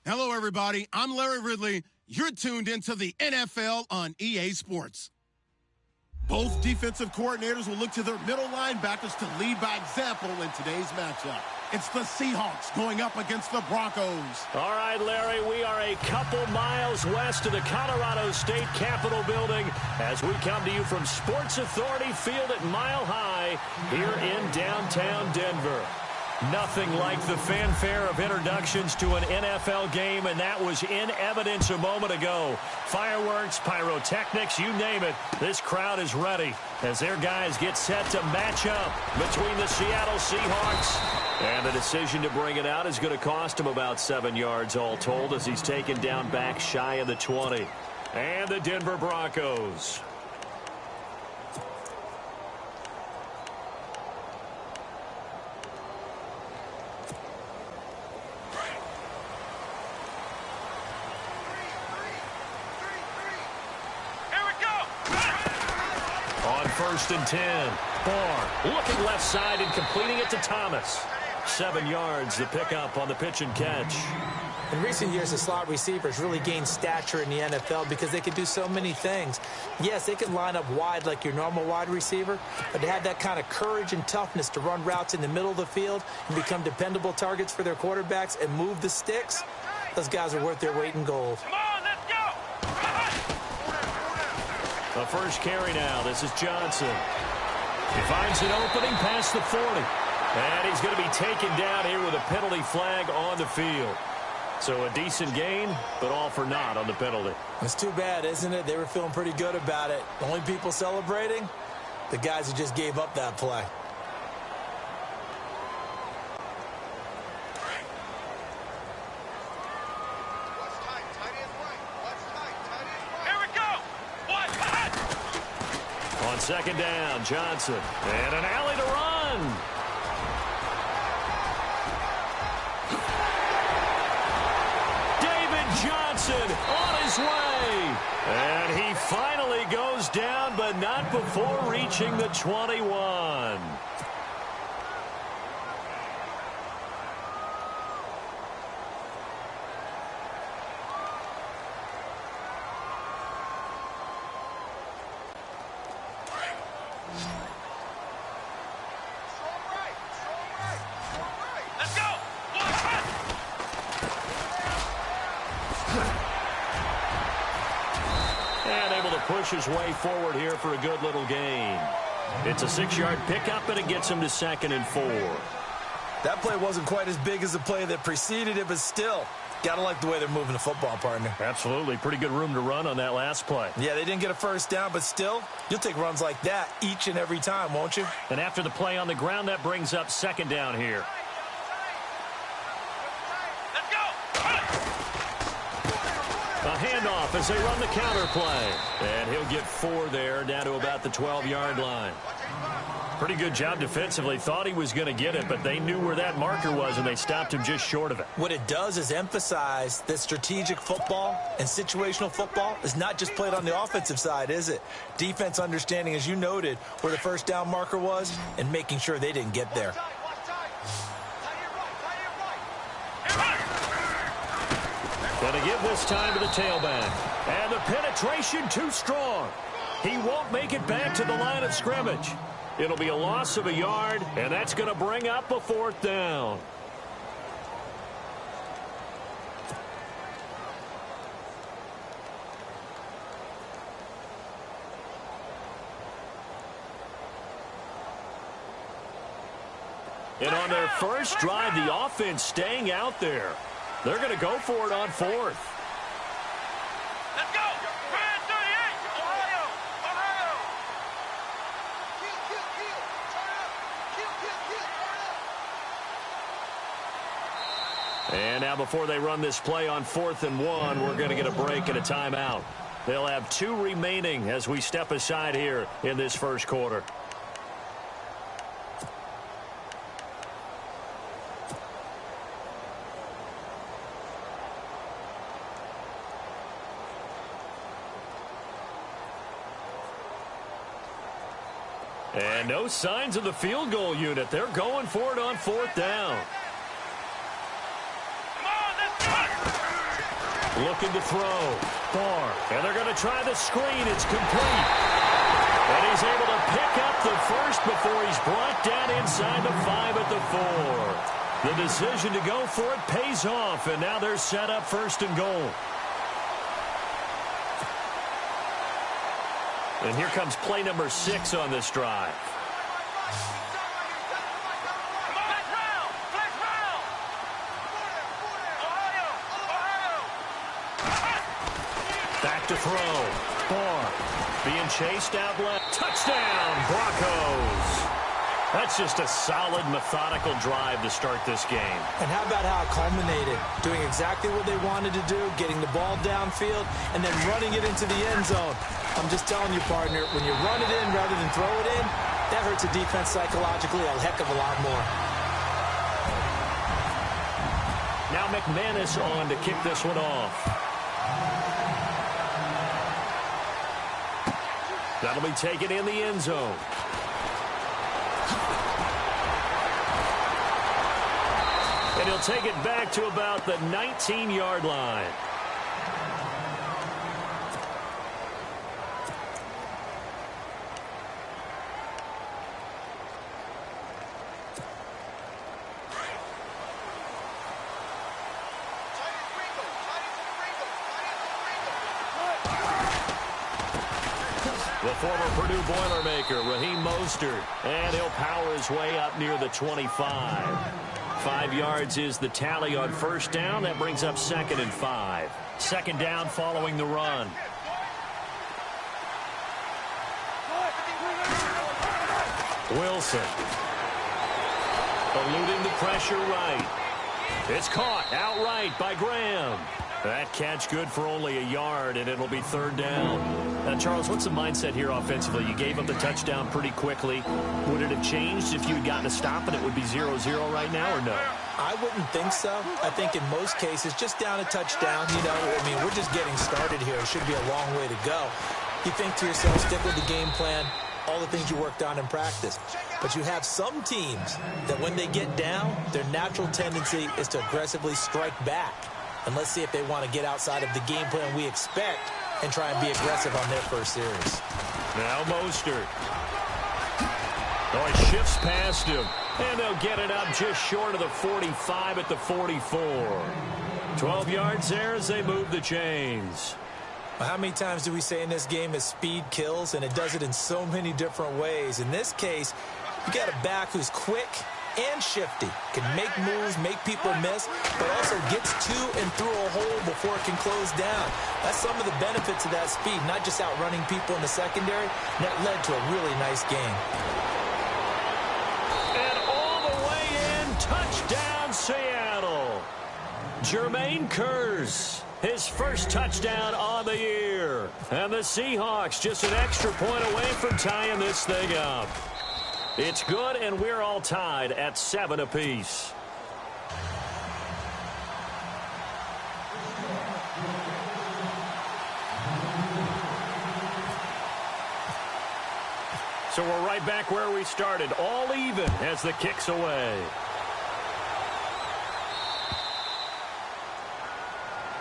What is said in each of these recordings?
Hello, everybody. I'm Larry Ridley. You're tuned into the NFL on EA Sports. Both defensive coordinators will look to their middle linebackers to lead by example in today's matchup. It's the Seahawks going up against the Broncos. All right, Larry, we are a couple miles west of the Colorado State Capitol building as we come to you from Sports Authority Field at Mile High here in downtown Denver. Nothing like the fanfare of introductions to an NFL game, and that was in evidence a moment ago. Fireworks, pyrotechnics, you name it. This crowd is ready as their guys get set to match up between the Seattle Seahawks. And the decision to bring it out is going to cost him about 7 yards all told as he's taken down back shy of the 20. And the Denver Broncos. First and 10. Barr looking left side and completing it to Thomas. 7 yards, the pickup on the pitch and catch. In recent years, the slot receivers really gained stature in the NFL because they can do so many things. Yes, they can line up wide like your normal wide receiver, but to have that kind of courage and toughness to run routes in the middle of the field and become dependable targets for their quarterbacks and move the sticks, those guys are worth their weight in gold. The first carry now. This is Johnson. He finds an opening past the 40. And he's going to be taken down here with a penalty flag on the field. So a decent gain, but all for naught on the penalty. It's too bad, isn't it? They were feeling pretty good about it. The only people celebrating, the guys who just gave up that play. On second down, Johnson. And an alley to run. David Johnson on his way. And he finally goes down, but not before reaching the 21. Push his way forward here for a good little gain. It's a 6-yard pickup, and it gets him to 2nd and 4. That play wasn't quite as big as the play that preceded it, but still, gotta like the way they're moving the football, partner. Absolutely. Pretty good room to run on that last play. Yeah, they didn't get a first down, but still, you'll take runs like that each and every time, won't you? And after the play on the ground, that brings up 2nd down here. A handoff as they run the counter play. And he'll get 4 there, down to about the 12-yard line. Pretty good job defensively. Thought he was going to get it, but they knew where that marker was, and they stopped him just short of it. What it does is emphasize that strategic football and situational football is not just played on the offensive side, is it? Defense understanding, as you noted, where the first down marker was and making sure they didn't get there. Going to give this time to the tailback. And the penetration too strong. He won't make it back to the line of scrimmage. It'll be a loss of a yard, and that's going to bring up a 4th down. And on their first drive, the offense staying out there. They're going to go for it on 4th. Let's go! Brand 38! Ohio! Ohio! Turn up! And now before they run this play on 4th and 1, we're going to get a break and a timeout. They'll have 2 remaining as we step aside here in this first quarter. And no signs of the field goal unit. They're going for it on 4th down. Come on, let's go! Looking to throw. Barr. And they're going to try the screen. It's complete. And he's able to pick up the first before he's brought down inside the 5 at the 4. The decision to go for it pays off, and now they're set up 1st and goal. And here comes play number 6 on this drive. Back to throw. Barr being chased out left. Touchdown, Broncos. That's just a solid, methodical drive to start this game. And how about how it culminated? Doing exactly what they wanted to do, getting the ball downfield, and then running it into the end zone. I'm just telling you, partner, when you run it in rather than throw it in, that hurts a defense psychologically a heck of a lot more. Now McManus on to kick this one off. That'll be taken in the end zone. And he'll take it back to about the 19-yard line. The former Purdue Boilermaker, Raheem Mostert, and he'll power his way up near the 25. 5 yards is the tally on 1st down. That brings up 2nd and 5. 2nd down following the run. Wilson. Eluding the pressure right. It's caught outright by Graham. That catch good for only a yard, and it'll be 3rd down. Now, Charles, what's the mindset here offensively? You gave up the touchdown pretty quickly. Would it have changed if you had gotten a stop and it would be 0-0 right now, or no? I wouldn't think so. I think in most cases, just down a touchdown, I mean, we're just getting started here. It should be a long way to go. You think to yourself, stick with the game plan, all the things you worked on in practice. But you have some teams that when they get down, their natural tendency is to aggressively strike back. And let's see if they want to get outside of the game plan we expect and try and be aggressive on their first series. Now Mostert. Oh, he shifts past him. And they'll get it up just short of the 45 at the 44. 12 yards there as they move the chains. Well, how many times do we say in this game is speed kills, and it does it in so many different ways. In this case, you got a back who's quick and shifty, can make moves, make people miss, but also gets to and through a hole before it can close down. That's some of the benefits of that speed, not just outrunning people in the secondary. That led to a really nice game. And all the way in, touchdown Seattle. Jermaine Kearse, his first touchdown on the year. And the Seahawks just an extra point away from tying this thing up. It's good, and we're all tied at 7 apiece. So we're right back where we started, all even as the kick's away.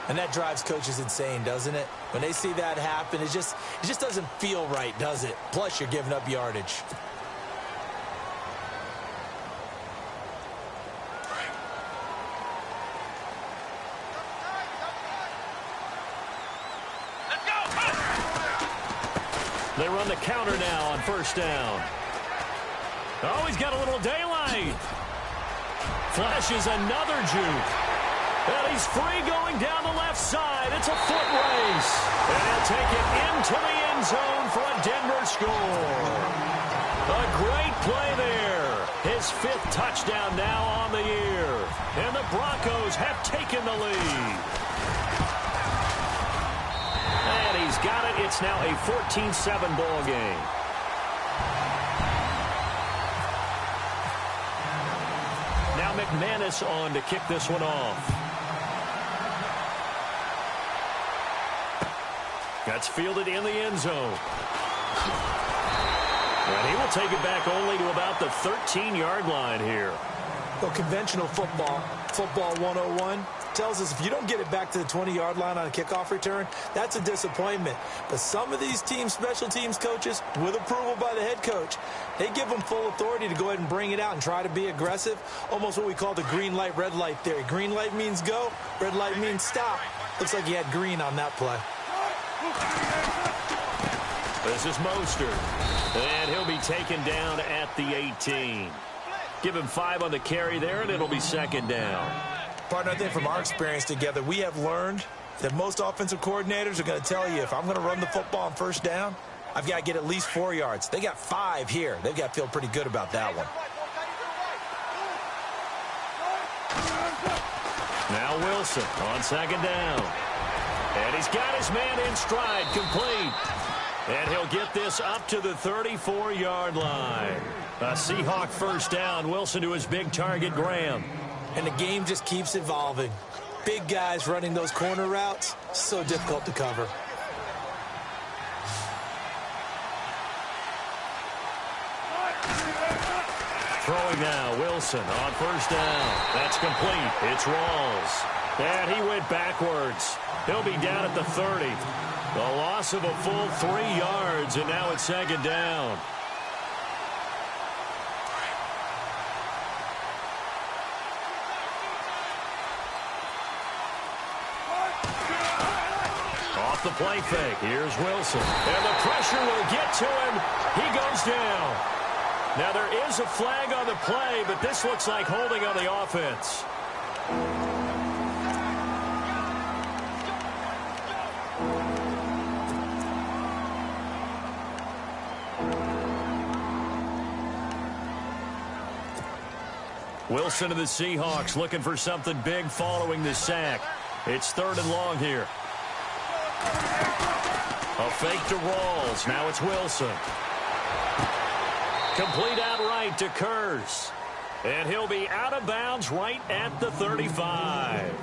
And that drives coaches insane, doesn't it? When they see that happen, it just doesn't feel right, does it? Plus, you're giving up yardage. They run the counter now on 1st down. Oh, he's got a little daylight. Flashes another juke. And he's free going down the left side. It's a foot race. And he'll take it into the end zone for a Denver score. A great play there. His 5th touchdown now on the year. And the Broncos have taken the lead. And he's got it. It's now a 14-7 ball game. Now McManus on to kick this one off. That's fielded in the end zone. And he will take it back only to about the 13-yard line here. Well, conventional football 101, tells us if you don't get it back to the 20-yard line on a kickoff return, that's a disappointment. But some of these special teams coaches, with approval by the head coach, they give them full authority to go ahead and bring it out and try to be aggressive, almost what we call the green light, red light theory. Green light means go, red light means stop. Looks like he had green on that play. This is Mostert, and he'll be taken down at the 18. Give him 5 on the carry there, and it'll be second down. Partner, I think from our experience together, we have learned that most offensive coordinators are going to tell you, if I'm going to run the football on first down, I've got to get at least 4 yards. They got 5 here. They've got to feel pretty good about that one. Now Wilson on second down. And he's got his man in stride, complete. And he'll get this up to the 34-yard line. A Seahawk first down. Wilson to his big target, Graham. And the game just keeps evolving. Big guys running those corner routes, so difficult to cover. Throwing now, Wilson on first down. That's complete. It's Rawls. And he went backwards. He'll be down at the 30. The loss of a full 3 yards, and now it's second down. Off the play fake. Here's Wilson. And the pressure will get to him. He goes down. Now there is a flag on the play, but this looks like holding on the offense. Wilson to the Seahawks looking for something big following the sack. It's 3rd and long here. A fake to Rawls. Now it's Wilson. Complete outright to Kurz. And he'll be out of bounds right at the 35.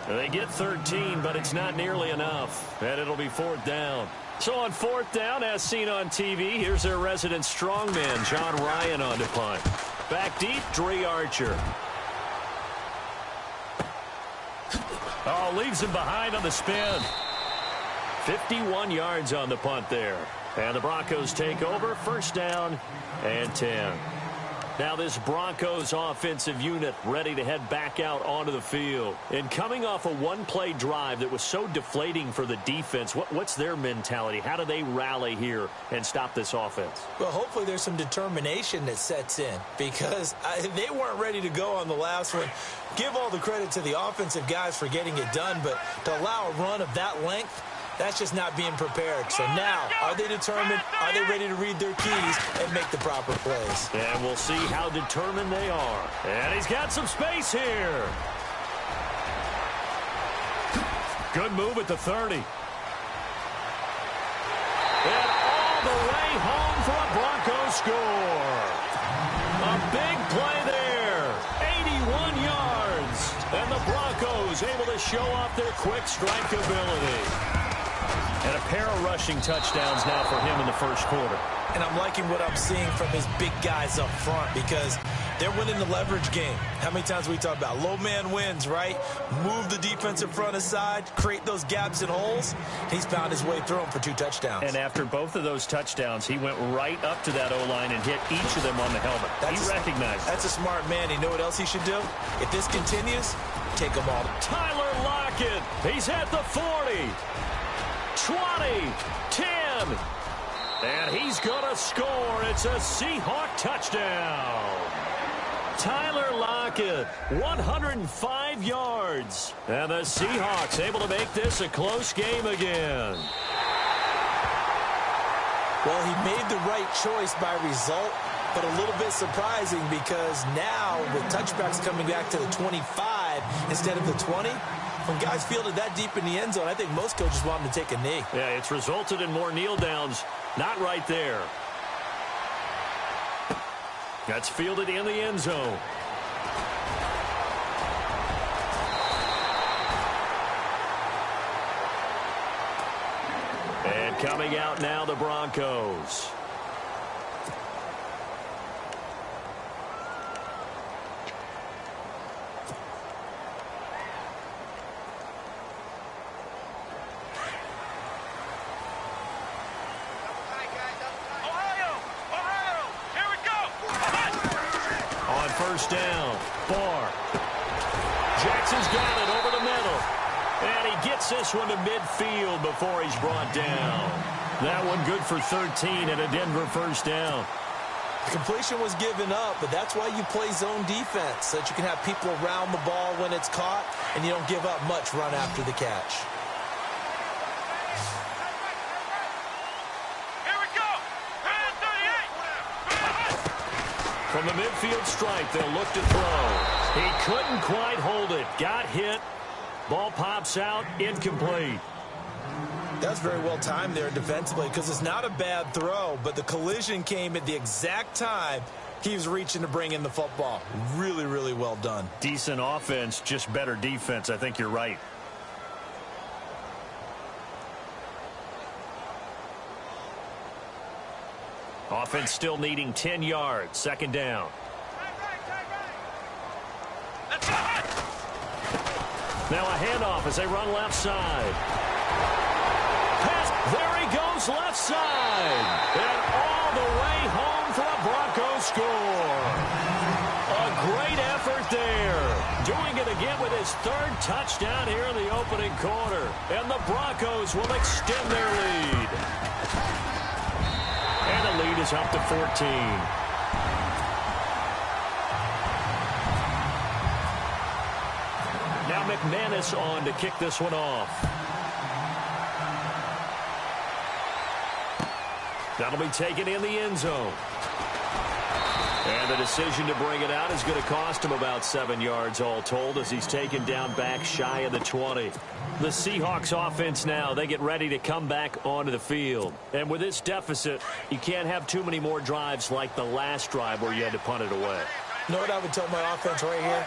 They get 13, but it's not nearly enough. And it'll be 4th down. So on 4th down, as seen on TV, here's their resident strongman, John Ryan, on to punt. Back deep, Dre Archer. Oh, leaves him behind on the spin. 51 yards on the punt there. And the Broncos take over, first down and 10. Now this Broncos offensive unit ready to head back out onto the field. And coming off a one-play drive that was so deflating for the defense, what's their mentality? How do they rally here and stop this offense? Well, hopefully there's some determination that sets in, because they weren't ready to go on the last one. Give all the credit to the offensive guys for getting it done, but to allow a run of that length, that's just not being prepared. So now, are they determined? Are they ready to read their keys and make the proper plays? And we'll see how determined they are. And he's got some space here. Good move at the 30. And all the way home for a Broncos score. A big play there. 81 yards. And the Broncos able to show off their quick strike ability. And a pair of rushing touchdowns now for him in the first quarter. And I'm liking what I'm seeing from his big guys up front, because they're winning the leverage game. How many times we talk about low man wins, right? Move the defensive front aside, create those gaps and holes. He's found his way through them for 2 touchdowns. And after both of those touchdowns, he went right up to that O-line and hit each of them on the helmet. He recognized it. That's a smart man. You know what else he should do? If this continues, take them all. Tyler Lockett. He's at the 40. 20, 10, and he's going to score. It's a Seahawk touchdown. Tyler Lockett, 105 yards. And the Seahawks able to make this a close game again. Well, he made the right choice by result, but a little bit surprising, because now with touchbacks coming back to the 25 instead of the 20, when guys fielded that deep in the end zone, I think most coaches want them to take a knee. Yeah, it's resulted in more kneel downs. Not right there. That's fielded in the end zone. And coming out now, the Broncos. on first down. Barr. Jackson's got it over the middle. And he gets this one to midfield before he's brought down. That one good for 13 and a Denver first down. Completion was given up, but that's why you play zone defense, so that you can have people around the ball when it's caught, and you don't give up much run after the catch. Here we go. 38. From the midfield stripe, they'll look to throw. He couldn't quite hold it. Got hit. Ball pops out. Incomplete. That's very well timed there defensively, because it's not a bad throw, but the collision came at the exact time he was reaching to bring in the football. Really, really well done. Decent offense, just better defense. I think you're right. Offense still needing 10 yards. Second down. Now a handoff as they run left side. Pass. There he goes left side. And all the way home for a Broncos score. A great effort there. Doing it again with his third touchdown here in the opening quarter. And the Broncos will extend their lead. And the lead is up to 14. Now McManus on to kick this one off. That'll be taken in the end zone. And the decision to bring it out is going to cost him about 7 yards all told, as he's taken down back shy of the 20. The Seahawks offense now, they get ready to come back onto the field. And with this deficit, you can't have too many more drives like the last drive where you had to punt it away. You know what I would tell my offense right here?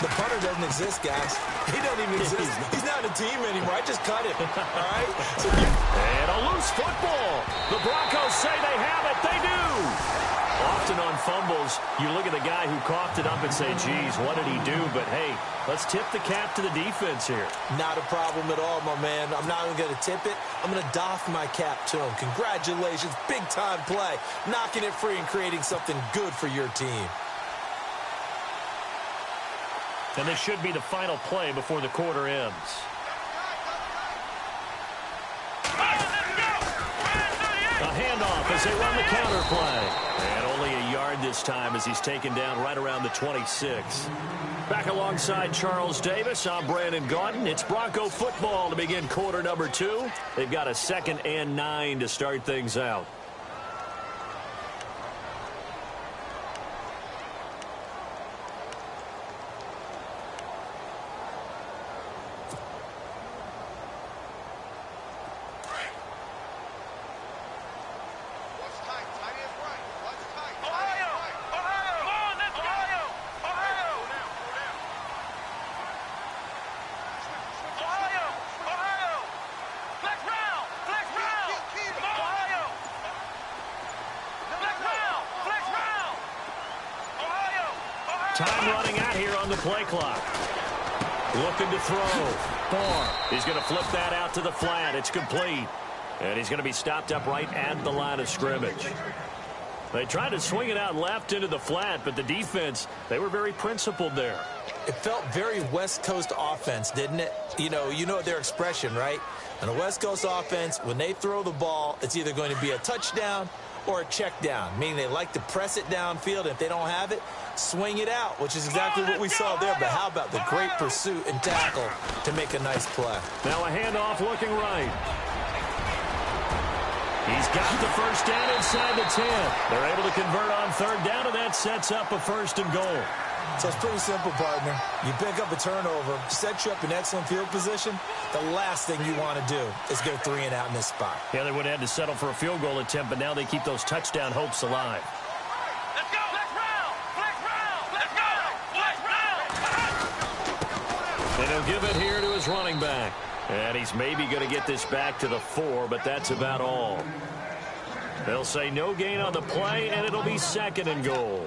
The punter doesn't exist, guys. He doesn't even exist. He's not a team anymore. I just cut it. All right? And a loose football. The Broncos say they have it. They do. Often on fumbles, you look at the guy who coughed it up and say, geez, what did he do? But, hey, let's tip the cap to the defense here. Not a problem at all, my man. I'm not even going to tip it. I'm going to doff my cap to him. Congratulations. Big-time play. Knocking it free and creating something good for your team. And this should be the final play before the quarter ends. A handoff as they run the counter play. And only a yard this time as he's taken down right around the 26. Back alongside Charles Davis, I'm Brandon Gaudin. It's Bronco football to begin quarter number 2. They've got a 2nd and 9 to start things out. Time running out here on the play clock. Looking to throw. Barr. He's going to flip that out to the flat. It's complete. And he's going to be stopped up right at the line of scrimmage. They tried to swing it out left into the flat, but the defense, they were very principled there. It felt very West Coast offense, didn't it? You know their expression, right? On a West Coast offense, when they throw the ball, it's either going to be a touchdown or a check down, meaning they like to press it downfield. If they don't have it, swing it out, which is exactly what we saw there. But how about the great pursuit and tackle to make a nice play? Now a handoff looking right. He's got the first down inside the 10. They're able to convert on third down, and that sets up a 1st and goal. So it's pretty simple, partner. You pick up a turnover, set you up in excellent field position. The last thing you want to do is go 3 and out in this spot. Yeah, they would have had to settle for a field goal attempt, but now they keep those touchdown hopes alive. Let's go. Let's round. Let's round. Let's go. Let's round. And he'll give it here to his running back. And he's maybe going to get this back to the 4, but that's about all. They'll say no gain on the play, and it'll be 2nd and goal.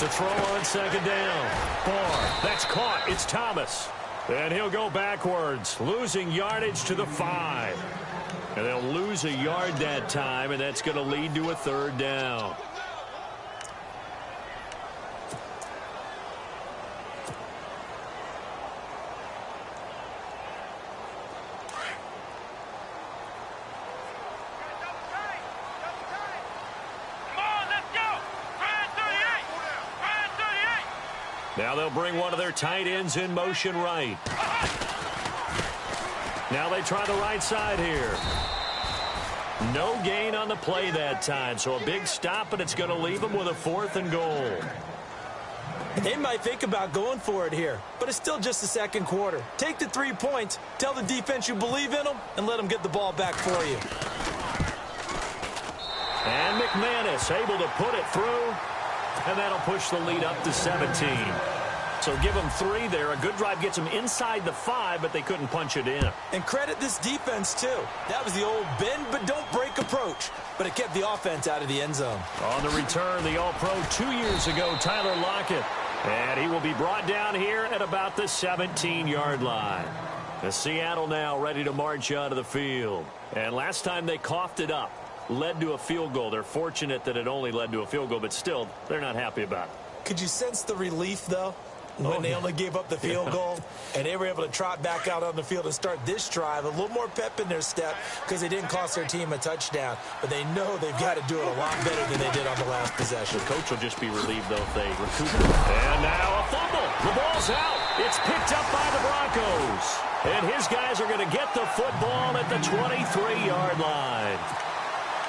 To throw on second down. Barr. That's caught. It's Thomas. And he'll go backwards, losing yardage to the 5. And they'll lose a yard that time, and that's going to lead to a third down. Now they'll bring one of their tight ends in motion right. Now they try the right side here. No gain on the play that time, so a big stop, and it's going to leave them with a 4th and goal. They might think about going for it here, but it's still just the second quarter. Take the 3 points, tell the defense you believe in them, and let them get the ball back for you. And McManus able to put it through. And that'll push the lead up to 17. So give them 3 there. A good drive gets them inside the 5, but they couldn't punch it in. And credit this defense, too. That was the old bend but don't break approach. But it kept the offense out of the end zone. On the return, the All-Pro 2 years ago, Tyler Lockett. And he will be brought down here at about the 17-yard line. The Seattle now ready to march onto the field. And last time they coughed it up. Led to a field goal. They're fortunate that it only led to a field goal, but still, they're not happy about it. Could you sense the relief, though, when they only gave up the field goal, and they were able to trot back out on the field and start this drive, a little more pep in their step because they didn't cost their team a touchdown, but they know they've got to do it a lot better than they did on the last possession. The coach will just be relieved, though, if they recoup it. And now a fumble. The ball's out. It's picked up by the Broncos. And his guys are going to get the football at the 23-yard line.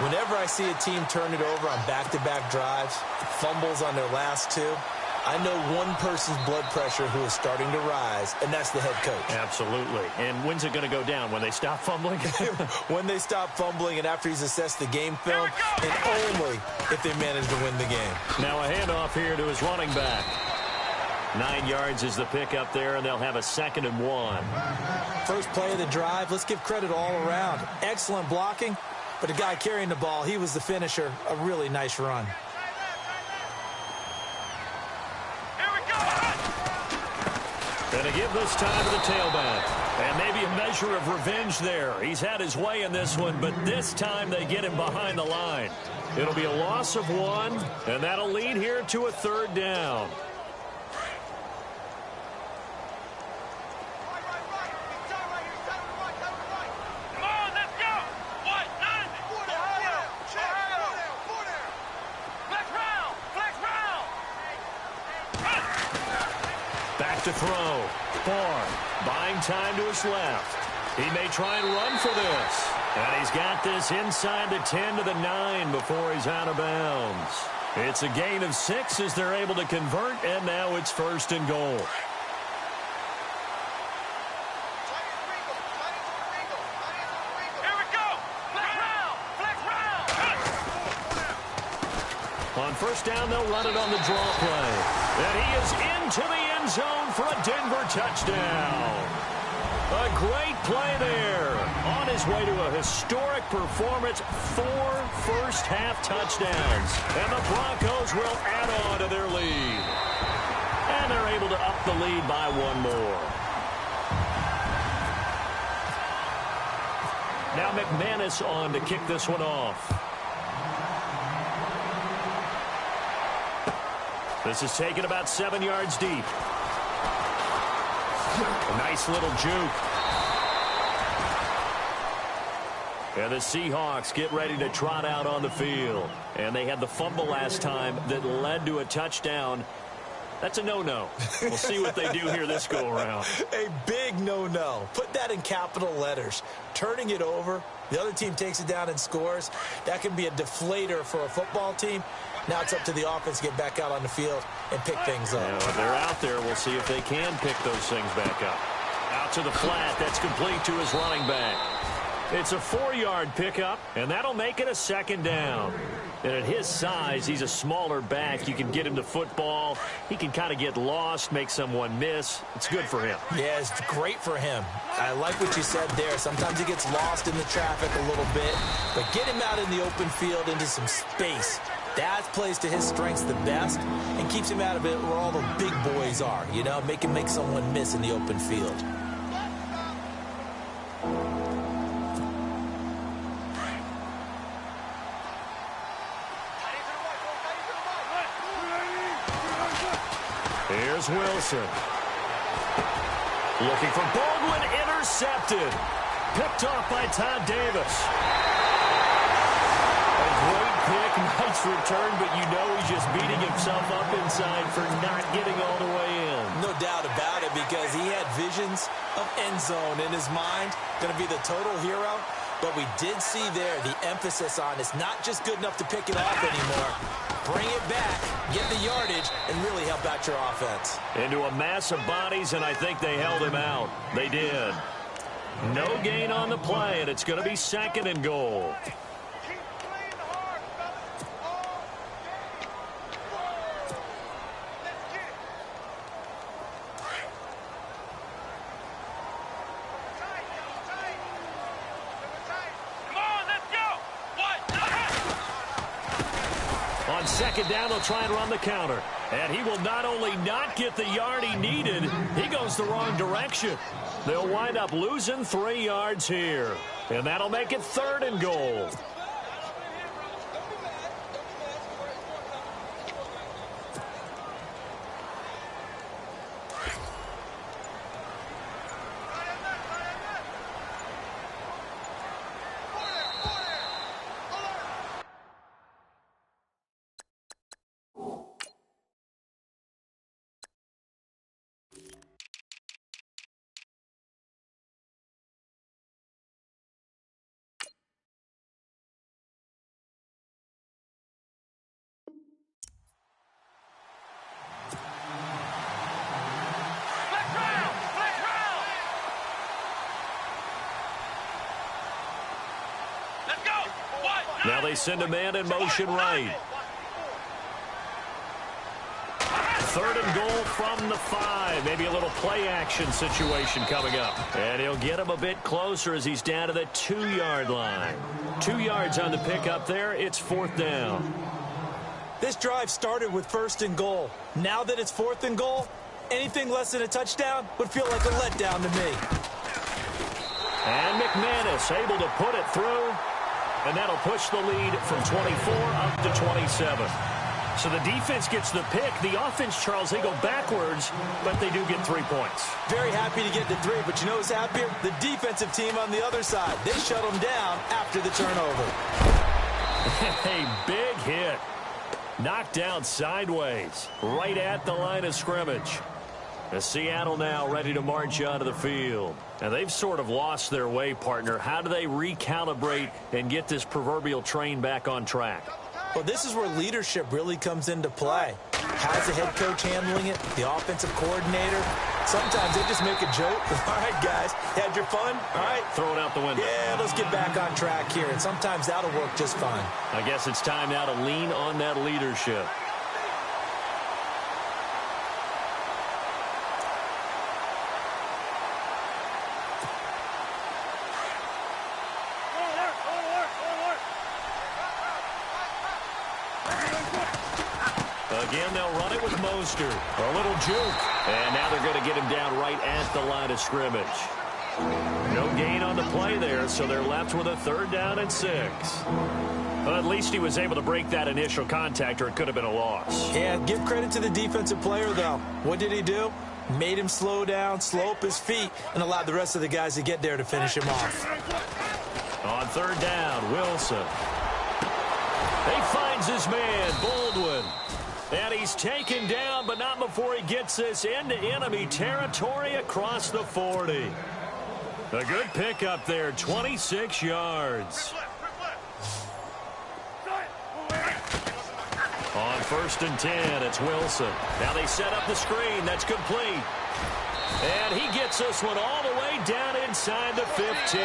Whenever I see a team turn it over on back-to-back drives, fumbles on their last 2, I know one person's blood pressure who is starting to rise, and that's the head coach. Absolutely. And when's it going to go down? When they stop fumbling? When they stop fumbling and after he's assessed the game film, and only if they manage to win the game. Now a handoff here to his running back. 9 yards is the pickup there, and they'll have a 2nd and 1. First play of the drive, let's give credit all around. Excellent blocking. But the guy carrying the ball, he was the finisher. A really nice run. Here we go. Going to give this time to the tailback. And maybe a measure of revenge there. He's had his way in this one, but this time they get him behind the line. It'll be a loss of 1, and that'll lead here to a 3rd down. To throw. Barr buying time to his left. He may try and run for this. And he's got this inside the 10 to the 9 before he's out of bounds. It's a gain of 6 as they're able to convert, and now it's 1st and goal. Here we go. Flex round. On 1st down, they'll run it on the draw play. And he is into the end zone for a Denver touchdown. A great play there. On his way to a historic performance, 4 first-half touchdowns. And the Broncos will add on to their lead. And they're able to up the lead by 1 more. Now McManus on to kick this one off. This is taken about 7 yards deep. A nice little juke. And the Seahawks get ready to trot out on the field. And they had the fumble last time that led to a touchdown. That's a no-no. We'll see what they do here this go-around. A big no-no. Put that in capital letters. Turning it over, the other team takes it down and scores. That can be a deflator for a football team. Now it's up to the offense to get back out on the field and pick things up. Now, if they're out there, we'll see if they can pick those things back up. Out to the flat. That's complete to his running back. It's a 4-yard pickup, and that'll make it a 2nd down. And at his size, he's a smaller back. You can get him to football. He can kind of get lost, make someone miss. It's good for him. Yeah, it's great for him. I like what you said there. Sometimes he gets lost in the traffic a little bit, but get him out in the open field into some space. That plays to his strengths the best and keeps him out of it where all the big boys are, you know, make someone miss in the open field. Here's Wilson. Looking for Baldwin, intercepted. Picked off by Todd Davis. A great pick, nice return, but you know he's just beating himself up inside for not getting all the way in. No doubt about it, because he had visions of end zone in his mind. Going to be the total hero. But we did see there the emphasis on it's not just good enough to pick it off anymore. Bring it back, get the yardage, and really help out your offense. Into a mass of bodies, and I think they held him out. They did. No gain on the play, and it's going to be 2nd and goal. On 2nd down, they'll try and run the counter. And he will not only not get the yard he needed, he goes the wrong direction. They'll wind up losing 3 yards here. And that'll make it 3rd and goal. Now they send a man in motion right. 3rd and goal from the 5. Maybe a little play action situation coming up. And he'll get him a bit closer as he's down to the 2-yard line. 2 yards on the pickup there. It's 4th down. This drive started with 1st and goal. Now that it's 4th and goal, anything less than a touchdown would feel like a letdown to me. And McManus able to put it through. And that'll push the lead from 24 up to 27. So the defense gets the pick. The offense, Charles, they go backwards, but they do get 3 points. Very happy to get the 3, but you know who's happier? The defensive team on the other side. They shut them down after the turnover. A big hit. Knocked down sideways, right at the line of scrimmage. Seattle now ready to march onto the field. And they've sort of lost their way, partner. How do they recalibrate and get this proverbial train back on track? Well, this is where leadership really comes into play. How's the head coach handling it? The offensive coordinator? Sometimes they just make a joke. All right, guys, had your fun? All right. Throw it out the window. Yeah, let's get back on track here. And sometimes that'll work just fine. I guess it's time now to lean on that leadership. Again, they'll run it with Mostert. A little juke. And now they're going to get him down right at the line of scrimmage. No gain on the play there, so they're left with a 3rd down and 6. Well, at least he was able to break that initial contact, or it could have been a loss. Yeah, give credit to the defensive player, though. What did he do? Made him slow down, slow up his feet, and allowed the rest of the guys to get there to finish him off. On 3rd down, Wilson. He finds his man, Baldwin. And he's taken down, but not before he gets this into enemy territory across the 40. A good pickup there, 26 yards. On 1st and 10, it's Wilson. Now they set up the screen. That's complete. And he gets this one all the way down inside the 15.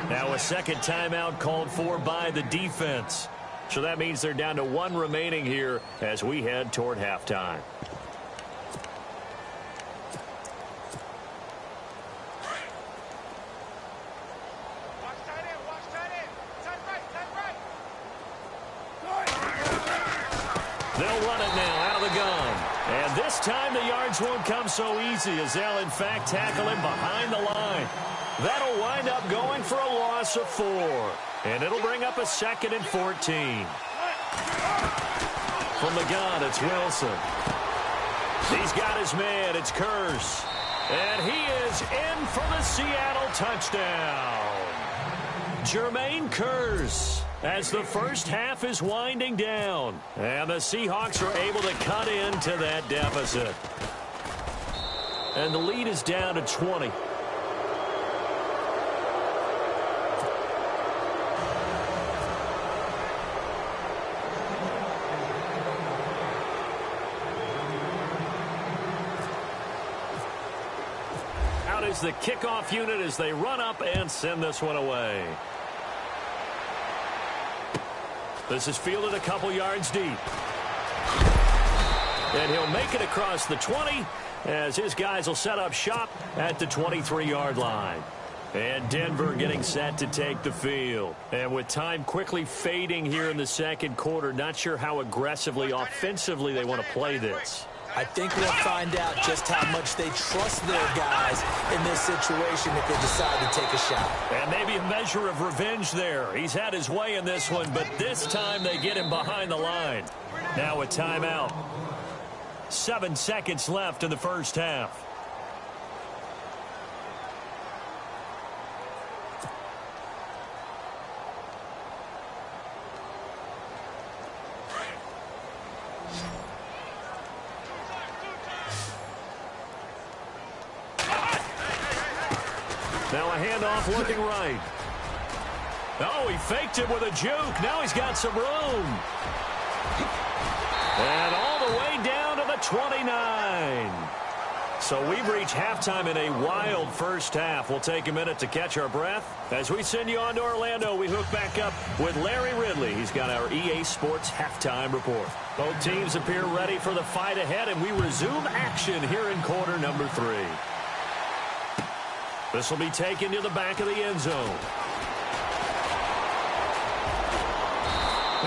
Now a 2nd timeout called for by the defense. So that means they're down to 1 remaining here as we head toward halftime. They'll run it now out of the gun. And this time the yards won't come so easy as they'll, in fact, tackle him behind the line. That'll wind up going for a loss of 4. And it'll bring up a 2nd and 14. From the gun, it's Wilson. He's got his man. It's Kearse. And he is in for the Seattle touchdown. Jermaine Kearse, as the first half is winding down. And the Seahawks are able to cut into that deficit. And the lead is down to 20. Out is the kickoff unit as they run up and send this one away. This is fielded a couple yards deep. And he'll make it across the 20 as his guys will set up shop at the 23-yard line. And Denver getting set to take the field. And with time quickly fading here in the second quarter, not sure how aggressively, offensively they want to play this. I think we'll find out just how much they trust their guys in this situation if they decide to take a shot. And maybe a measure of revenge there. He's had his way in this one, but this time they get him behind the line. Now a timeout. 7 seconds left in the first half. Now a handoff looking right. Oh, he faked it with a juke. Now he's got some room. And all the way down to the 29. So we've reached halftime in a wild first half. We'll take a minute to catch our breath. As we send you on to Orlando, we hook back up with Larry Ridley. He's got our EA Sports halftime report. Both teams appear ready for the fight ahead, and we resume action here in quarter number 3. This will be taken to the back of the end zone.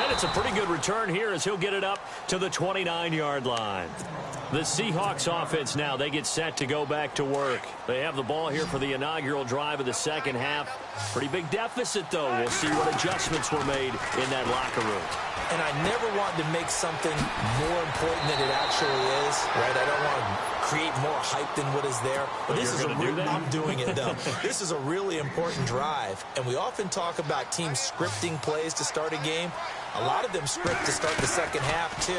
And it's a pretty good return here as he'll get it up to the 29-yard line. The Seahawks offense now, they get set to go back to work. They have the ball here for the inaugural drive of the second half. Pretty big deficit, though. We'll see what adjustments were made in that locker room. And I never want to make something more important than it actually is, right? I don't want to create more hype than what is there. But this is I'm doing it, though. This is a really important drive. And we often talk about teams scripting plays to start a game. A lot of them script to start the second half, too.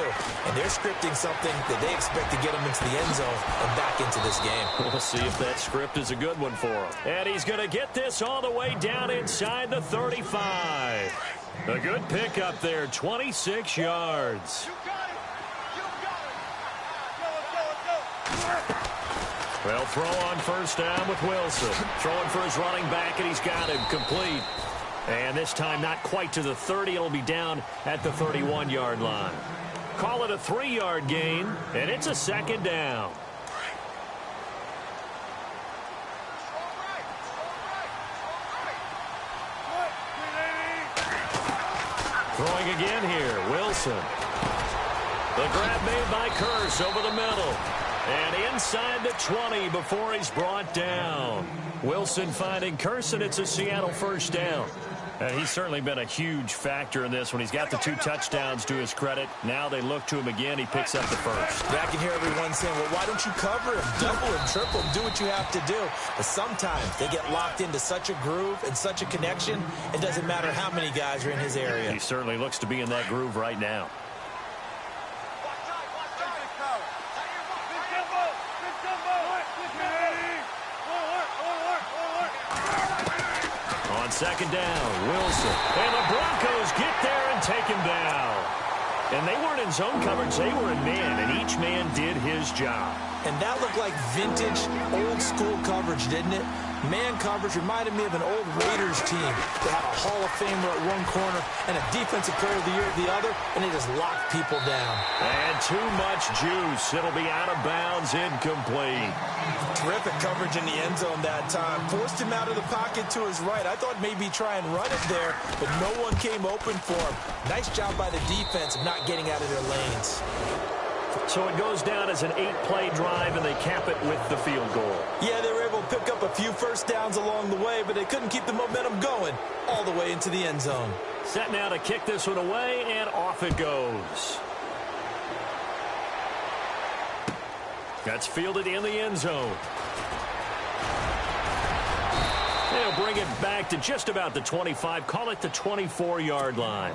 And they're scripting something that they expect to get them into the end zone and back into this game. We'll see if that script is a good one for him. And he's going to get this all the way down inside the 35. A good pick up there, 26 yards. Well, throw on first down with Wilson. Throwing for his running back, and he's got him complete. And this time not quite to the 30. It'll be down at the 31-yard line. Call it a 3-yard gain, and it's a second down. Throwing again here, Wilson. The grab made by Kearse over the middle. And inside the 20 before he's brought down. Wilson finding Kearse, and it's a Seattle first down. And he's certainly been a huge factor in this when he's got the 2 touchdowns to his credit. Now they look to him again. He picks up the first. Yeah, I can hear everyone saying, well, why don't you cover him, double him, triple him, do what you have to do. But sometimes they get locked into such a groove and such a connection, it doesn't matter how many guys are in his area. He certainly looks to be in that groove right now. On second down, Wilson. And the Broncos get there and take him down. And they weren't in zone coverage. They were in man, and each man did his job. And that looked like vintage, old-school coverage, didn't it? Man coverage reminded me of an old Raiders team. They had a Hall of Famer at one corner and a Defensive Player of the Year at the other, and they just locked people down. And too much juice. It'll be out of bounds, incomplete. Terrific coverage in the end zone that time. Forced him out of the pocket to his right. I thought maybe try and run it there, but no one came open for him. Nice job by the defense of not getting out of their lanes. So it goes down as an 8-play drive, and they cap it with the field goal. Yeah, they were able to pick up a few first downs along the way, but they couldn't keep the momentum going all the way into the end zone. Set now to kick this one away, and off it goes. That's fielded in the end zone. They'll bring it back to just about the 25, call it the 24-yard line.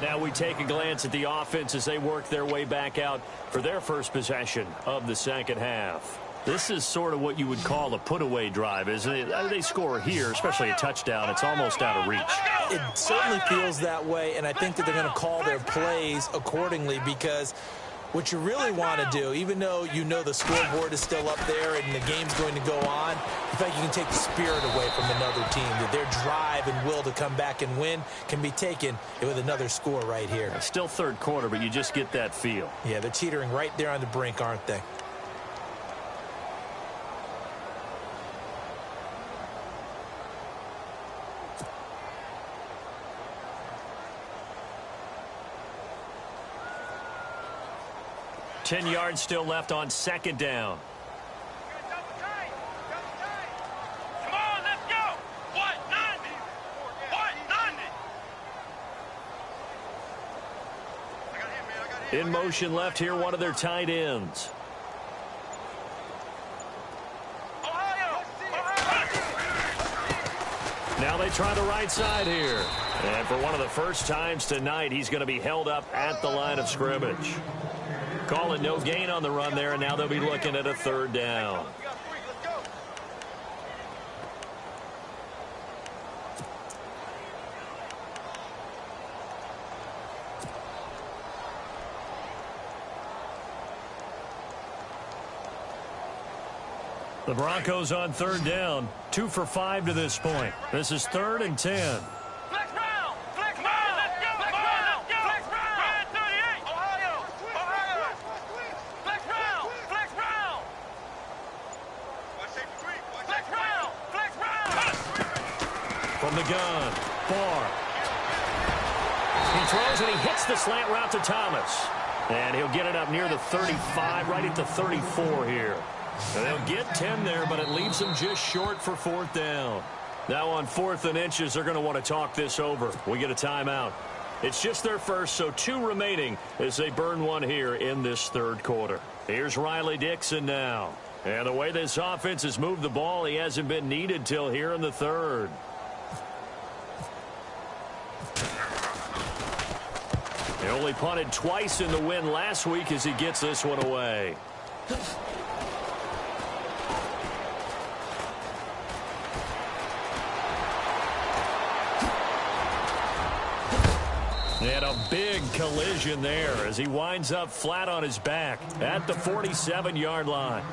Now we take a glance at the offense as they work their way back out for their first possession of the second half. This is sort of what you would call a put-away drive, isn't it? They score here, especially a touchdown. It's almost out of reach. It certainly feels that way, and I think that they're going to call their plays accordingly because what you really want to do, even though you know the scoreboard is still up there and the game's going to go on, you think you can take the spirit away from another team, that their drive and will to come back and win can be taken with another score right here. It's still third quarter, but you just get that feel. Yeah, they're teetering right there on the brink, aren't they? Ten yards still left on second down. Come on, let's go. What? 90. What? 90. In motion left here, one of their tight ends. Now they try the right side here. And for one of the first times tonight, he's going to be held up at the line of scrimmage. Call it no gain on the run there, and now they'll be looking at a third down. The Broncos on third down, 2 for 5 to this point. This is 3rd and 10. Flex round. Flex round. Let's go. Flex round. Flex round. 38. Ohio. Flex round. Flex round. Flex round. Flex round. From the gun, Barr. He throws and he hits the slant route to Thomas. And he'll get it up near the 35, right at the 34 here. And they'll get 10 there, but it leaves them just short for 4th down. Now on 4th and inches, they're going to want to talk this over. We get a timeout. It's just their first, so 2 remaining as they burn one here in this third quarter. Here's Riley Dixon now. And the way this offense has moved the ball, he hasn't been needed till here in the third. He only punted twice in the win last week as he gets this one away. And a big collision there as he winds up flat on his back at the 47-yard line.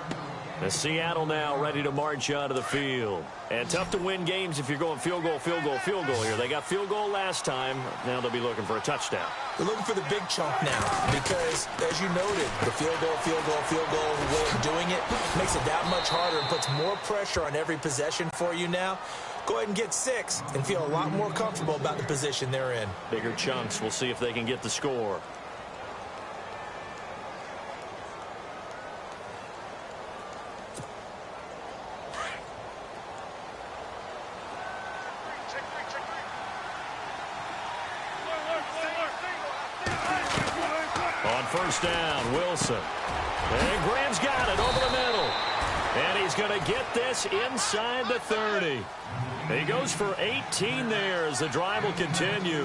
The Seattle now ready to march onto the field. And tough to win games if you're going field goal, field goal, field goal here. They got field goal last time. Now they'll be looking for a touchdown. They're looking for the big chunk now because, as you noted, the field goal way of doing it makes it that much harder and puts more pressure on every possession for you now. Go ahead and get 6 and feel a lot more comfortable about the position they're in. Bigger chunks. We'll see if they can get the score. On first down, Wilson. And Graham's got it over the middle. And he's going to get this inside the 30. He goes for 18 there as the drive will continue.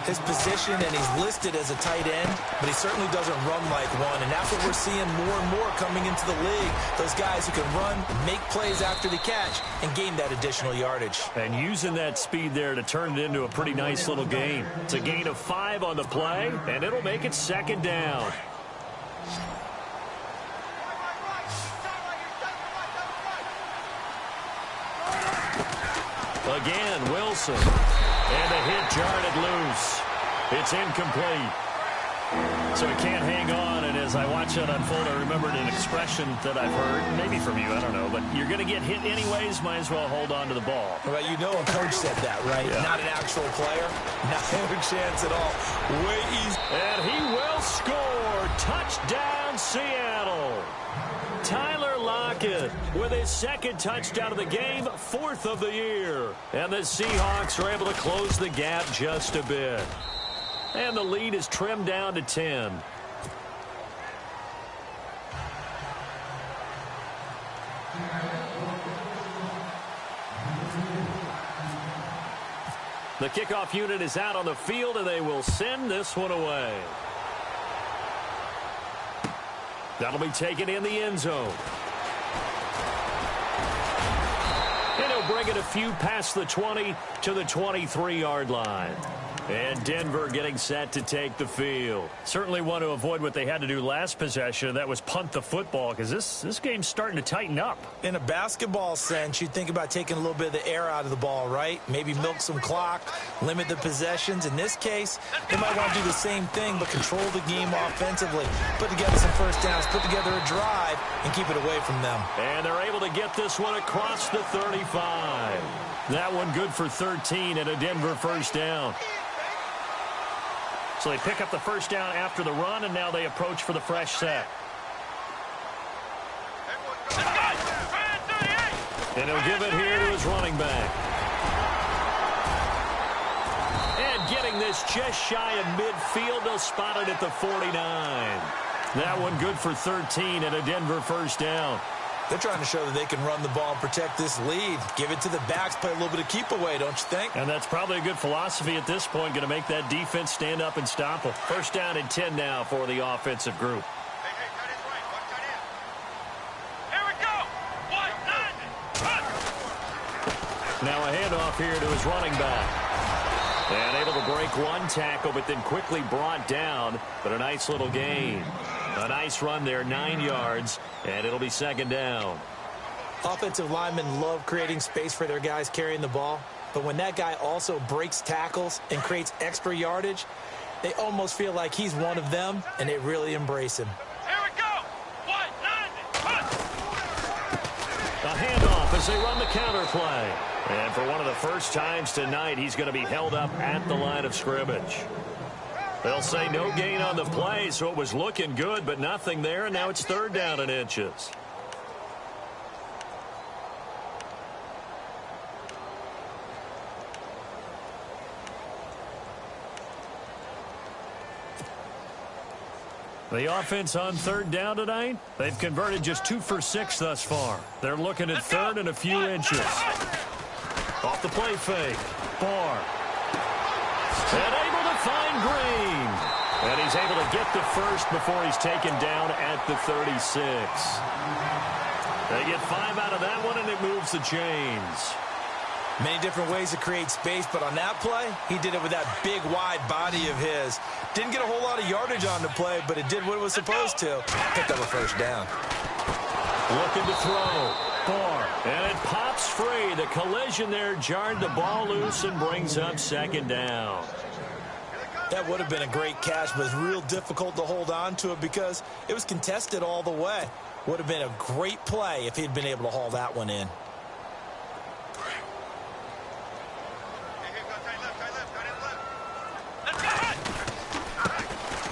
His position, and he's listed as a tight end, but he certainly doesn't run like one. And that's what we're seeing more and more coming into the league. Those guys who can run, make plays after the catch, and gain that additional yardage. And using that speed there to turn it into a pretty nice little game. It's a gain of 5 on the play, and it'll make it second down. Again, Wilson. And the hit jarred it loose. It's incomplete. So he can't hang on, and as I watch that unfold, I remembered an expression that I've heard, maybe from you, I don't know, but you're going to get hit anyways, might as well hold on to the ball. Well, you know a coach said that, right? Yeah. Not an actual player. Not a chance at all. Way easy. And he will score. Touchdown, Seattle. Tyler Lockett with his second touchdown of the game, 4th of the year. And the Seahawks are able to close the gap just a bit. And the lead is trimmed down to 10. The kickoff unit is out on the field, and they will send this one away. That'll be taken in the end zone. And he'll bring it a few past the 20 to the 23-yard line. And Denver getting set to take the field. Certainly want to avoid what they had to do last possession, and that was punt the football, because this game's starting to tighten up. In a basketball sense, you think about taking a little bit of the air out of the ball, right? Maybe milk some clock, limit the possessions. In this case, they might want to do the same thing, but control the game offensively. Put together some first downs, put together a drive, and keep it away from them. And they're able to get this one across the 35. That one good for 13 and a Denver first down. So they pick up the first down after the run, and now they approach for the fresh set. And he'll give it here to his running back. And getting this just shy of midfield, they'll spot it at the 49. That one good for 13 and a Denver first down. They're trying to show that they can run the ball and protect this lead. Give it to the backs, play a little bit of keep away, don't you think? And that's probably a good philosophy at this point, going to make that defense stand up and stop them. First down and 10 now for the offensive group. Here we go. Now a handoff here to his running back. And able to break one tackle, but then quickly brought down. But a nice little gain. A nice run there, 9 yards, and it'll be second down. Offensive linemen love creating space for their guys carrying the ball, but when that guy also breaks tackles and creates extra yardage, they almost feel like he's one of them, and they really embrace him. Here we go. A handoff as they run the counter play. And for one of the first times tonight, he's going to be held up at the line of scrimmage. They'll say no gain on the play, so it was looking good, but nothing there, and now it's third down and inches. The offense on third down tonight, they've converted just 2 for 6 thus far. They're looking at third and a few inches. Off the play fake. Barr. And able to find Green. And he's able to get the first before he's taken down at the 36. They get 5 out of that one, and it moves the chains. Many different ways to create space, but on that play, he did it with that big, wide body of his. Didn't get a whole lot of yardage on the play, but it did what it was supposed to. Picked up a first down. Looking to throw. Barr. And it pops free. The collision there jarred the ball loose and brings up second down. That would have been a great catch, but it's real difficult to hold on to it because it was contested all the way. Would have been a great play if he'd been able to haul that one in.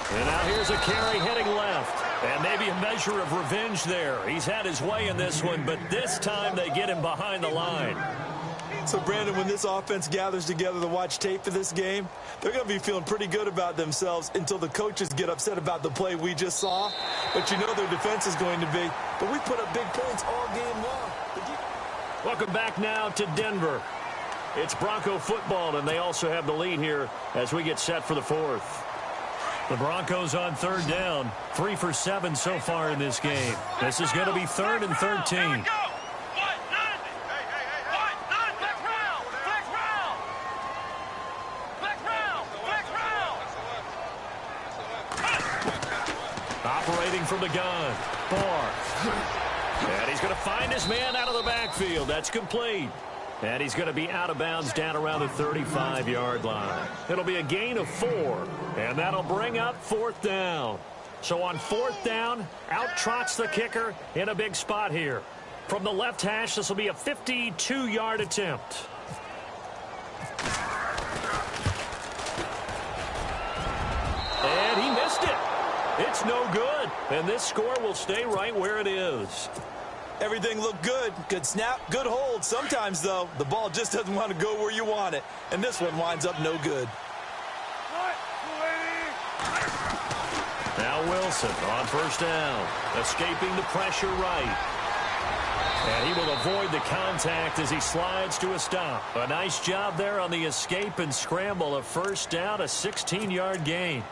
And now here's a carry heading left. And maybe a measure of revenge there. He's had his way in this one, but this time they get him behind the line. So, Brandon, when this offense gathers together to watch tape for this game, they're going to be feeling pretty good about themselves until the coaches get upset about the play we just saw. But you know their defense is going to be. But we put up big points all game long. Welcome back now to Denver. It's Bronco football, and they also have the lead here as we get set for the fourth. The Broncos on third down, 3 for 7 so far in this game. This is going to be 3rd and 13. Operating from the gun, Barr. And he's going to find his man out of the backfield. That's complete. And he's going to be out of bounds down around the 35-yard line. It'll be a gain of 4, and that'll bring up 4th down. So on 4th down, out trots the kicker in a big spot here. From the left hash, this will be a 52-yard attempt. And he missed it. It's no good. And this score will stay right where it is. Everything looked good. Good snap, good hold. Sometimes, though, the ball just doesn't want to go where you want it. And this one winds up no good. Now Wilson on 1st down. Escaping the pressure right. And he will avoid the contact as he slides to a stop. A nice job there on the escape and scramble. A 1st down, a 16-yard gain.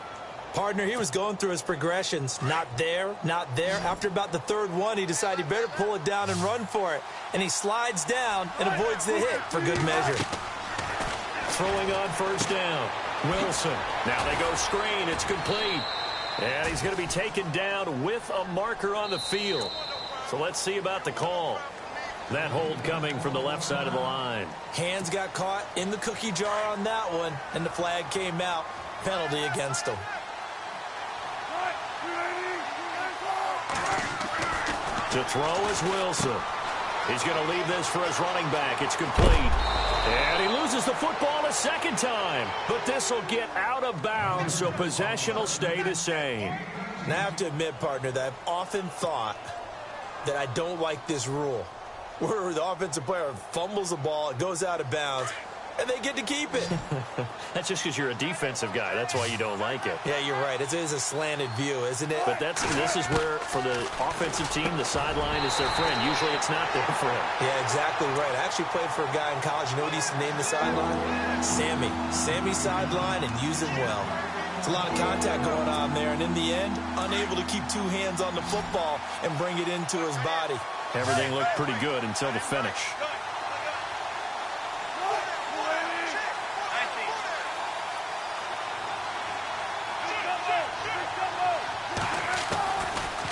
Partner, he was going through his progressions. Not there, not there. After about the 3rd one, he decided he better pull it down and run for it. And he slides down and avoids the hit for good measure. Throwing on 1st down. Wilson. Now they go screen. It's complete. And he's going to be taken down with a marker on the field. So let's see about the call. That hold coming from the left side of the line. Hands got caught in the cookie jar on that one, and the flag came out. Penalty against him. To throw is Wilson. He's going to leave this for his running back. It's complete. And he loses the football a 2nd time. But this will get out of bounds, so possession will stay the same. And I have to admit, partner, that I've often thought that I don't like this rule, where the offensive player fumbles the ball, it goes out of bounds, and they get to keep it. That's just because you're a defensive guy. That's why you don't like it. Yeah, you're right. It is a slanted view, isn't it? But this is where, for the offensive team, the sideline is their friend. Usually it's not their friend. Yeah, exactly right. I actually played for a guy in college. You know what he used to name the sideline? Sammy. Sammy sideline, and use him well. It's a lot of contact going on there, and in the end, unable to keep 2 hands on the football and bring it into his body. Everything looked pretty good until the finish.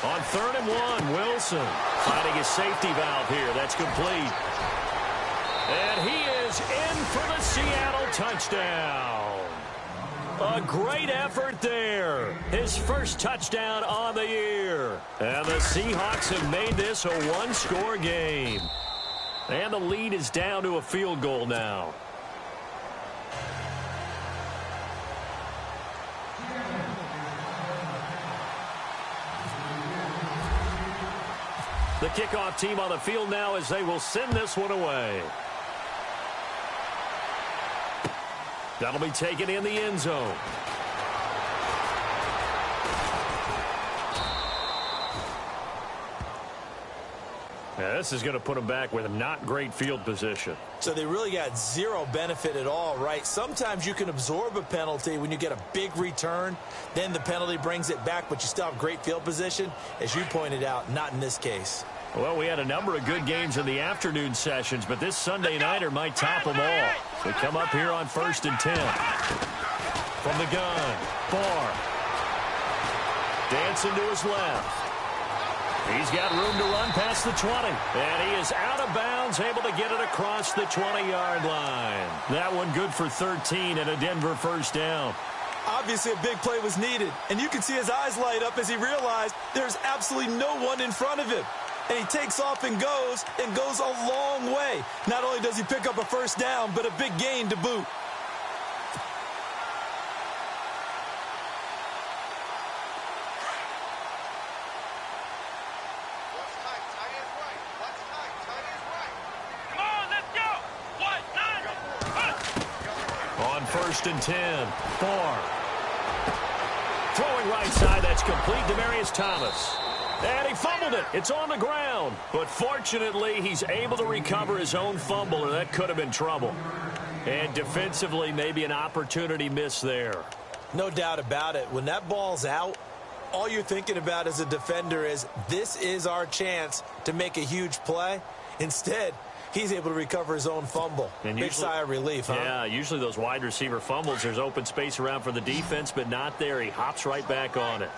On 3rd and 1, Wilson finding his safety valve here. That's complete. And he is in for the Seattle touchdown. A great effort there. His first touchdown on the year. And the Seahawks have made this a 1-score game. And the lead is down to a field goal now. The kickoff team on the field now as they will send this one away. That'll be taken in the end zone. Yeah, this is going to put them back with not great field position. So they really got zero benefit at all, right? Sometimes you can absorb a penalty when you get a big return. Then the penalty brings it back, but you still have great field position. As you pointed out, not in this case. Well, we had a number of good games in the afternoon sessions, but this Sunday nighter might top them all. We come up here on 1st and 10. From the gun, Barr. Dancing to his left. He's got room to run past the 20. And he is out of bounds, able to get it across the 20-yard line. That one good for 13 and a Denver 1st down. Obviously, a big play was needed, and you can see his eyes light up as he realized there's absolutely no one in front of him. And he takes off and goes a long way. Not only does he pick up a 1st down, but a big gain to boot. On 1st and 10, Barr. Throwing right side, that's complete. Demaryius Thomas. And he fumbled it. It's on the ground. But fortunately, he's able to recover his own fumble, or that could have been trouble. And defensively, maybe an opportunity missed there. No doubt about it. When that ball's out, all you're thinking about as a defender is, this is our chance to make a huge play. Instead, he's able to recover his own fumble. And big sigh of relief, huh? Yeah, usually those wide receiver fumbles, there's open space around for the defense, but not there. He hops right back on it.